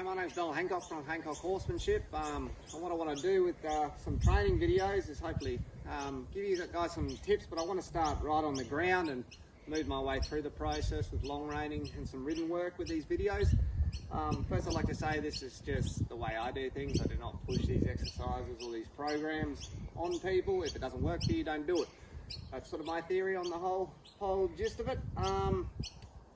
G'day, my name's Donald Hancock from Hancock Horsemanship. And what I want to do with some training videos is hopefully give you guys some tips, but I want to start right on the ground and move my way through the process with long reining and some ridden work with these videos. First, I'd like to say this is just the way I do things. I do not push these exercises or these programs on people. If it doesn't work for you, don't do it. That's sort of my theory on the whole gist of it.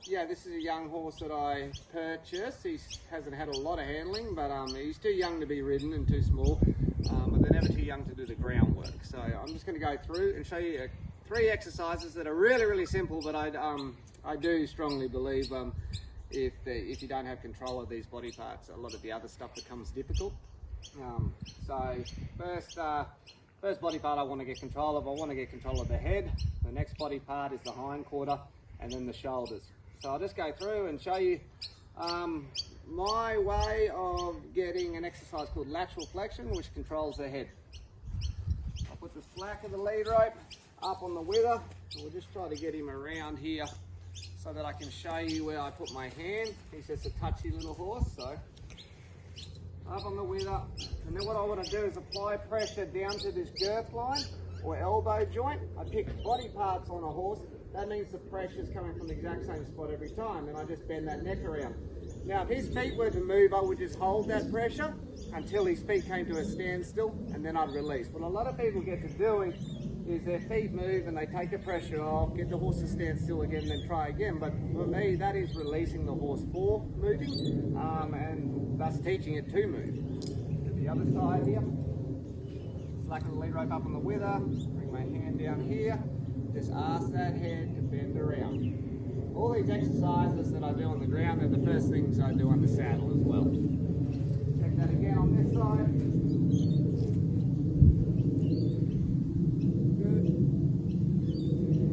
Yeah, this is a young horse that I purchased. He hasn't had a lot of handling, but he's too young to be ridden and too small, but they're never too young to do the groundwork. So I'm just going to go through and show you 3 exercises that are really simple, but I do strongly believe if you don't have control of these body parts, a lot of the other stuff becomes difficult. So first body part I want to get control of, I want to get control of the head. The next body part is the hind quarter, and then the shoulders. So I'll just go through and show you my way of getting an exercise called lateral flexion, which controls the head. I'll put the slack of the lead rope up on the wither, and we'll just try to get him around here so that I can show you where I put my hand. He's just a touchy little horse, so up on the wither, and then what I want to do is apply pressure down to this girth line or elbow joint. I pick body parts on a horse. That means the pressure is coming from the exact same spot every time, and I just bend that neck around. Now, if his feet were to move, I would just hold that pressure until his feet came to a standstill, and then I'd release. What a lot of people get to doing is their feet move and they take the pressure off, get the horse to stand still again, and then try again. But for me, that is releasing the horse for moving, and thus teaching it to move. To the other side here, slacken the lead rope up on the wither, bring my hand down here. Just ask that head to bend around. All these exercises that I do on the ground are the first things I do on the saddle as well. Check that again on this side. Good.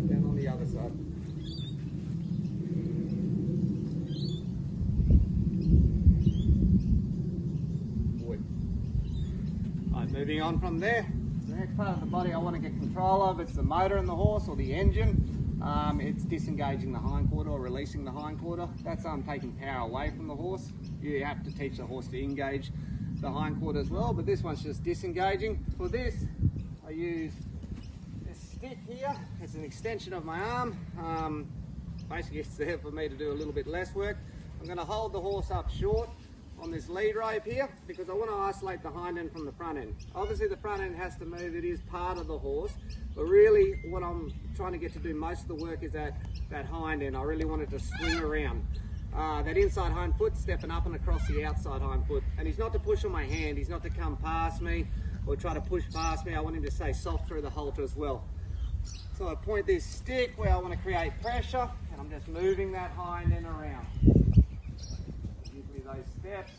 Then on the other side. Good. Alright, moving on from there. The next part of the body I want to get control of, it's the motor in the horse or the engine. It's disengaging the hind quarter or releasing the hind quarter. That's taking power away from the horse. You have to teach the horse to engage the hind quarter as well, but this one's just disengaging. For this, I use this stick here. It's an extension of my arm. Basically, it's there for me to do a little bit less work. I'm going to hold the horse up short on this lead rope here because I want to isolate the hind end from the front end. Obviously the front end has to move, it is part of the horse, but really what I'm trying to get to do most of the work is that hind end. I really want it to swing around. That inside hind foot stepping up and across the outside hind foot, and he's not to push on my hand, he's not to come past me or try to push past me. I want him to stay soft through the halter as well. So I point this stick where I want to create pressure, and I'm just moving that hind end around. Those steps,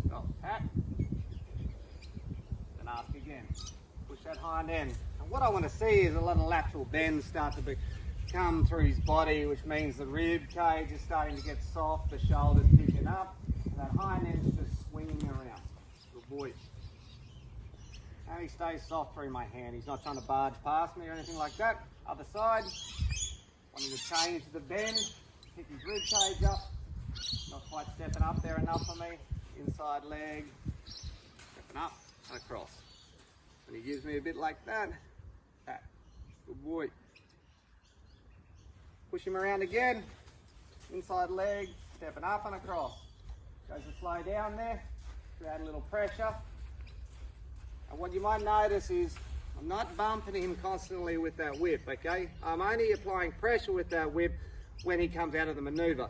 stop, pat, then ask again, push that hind end. And what I want to see is a lot of lateral bends start to come through his body, which means the rib cage is starting to get soft, the shoulders picking up, and that hind end is just swinging around. Good boy. And he stays soft through my hand. He's not trying to barge past me or anything like that. Other side, wanting to change the bend, pick his rib cage up. Not quite stepping up there enough for me. Inside leg, stepping up and across. And he gives me a bit like that. Good boy. Push him around again. Inside leg, stepping up and across. Goes to slow down there, create a little pressure. And what you might notice is I'm not bumping him constantly with that whip, okay? I'm only applying pressure with that whip when he comes out of the maneuver.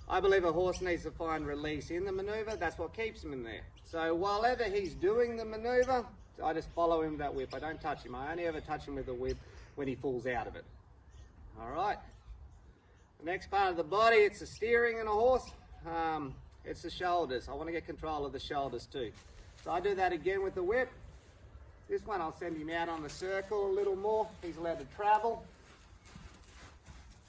I believe a horse needs to find release in the maneuver. That's what keeps him in there. So while ever he's doing the maneuver, I just follow him with that whip. I don't touch him. I only ever touch him with the whip when he falls out of it. All right. The next part of the body, it's the steering in a horse. It's the shoulders. I want to get control of the shoulders too. So I do that again with the whip. This one I'll send him out on the circle a little more. He's allowed to travel.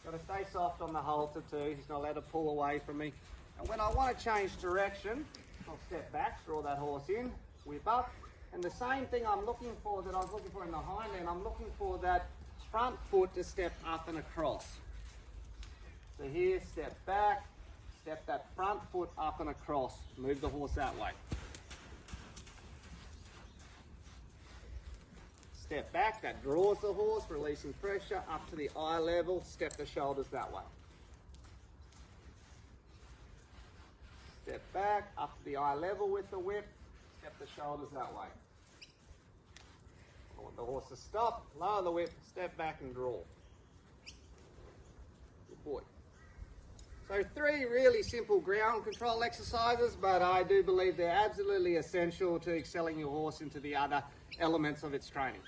Got to stay soft on the halter too. He's not allowed to pull away from me. And when I want to change direction, I'll step back, draw that horse in, whip up. And the same thing I'm looking for that I was looking for in the hind end, I'm looking for that front foot to step up and across. So here, step back, Step that front foot up and across. Move the horse that way. Step back, that draws the horse, releasing pressure up to the eye level. Step the shoulders that way. Step back, up to the eye level with the whip. Step the shoulders that way. I want the horse to stop, lower the whip, step back and draw. Good boy. So 3 really simple ground control exercises, but I do believe they're absolutely essential to excelling your horse into the other elements of its training.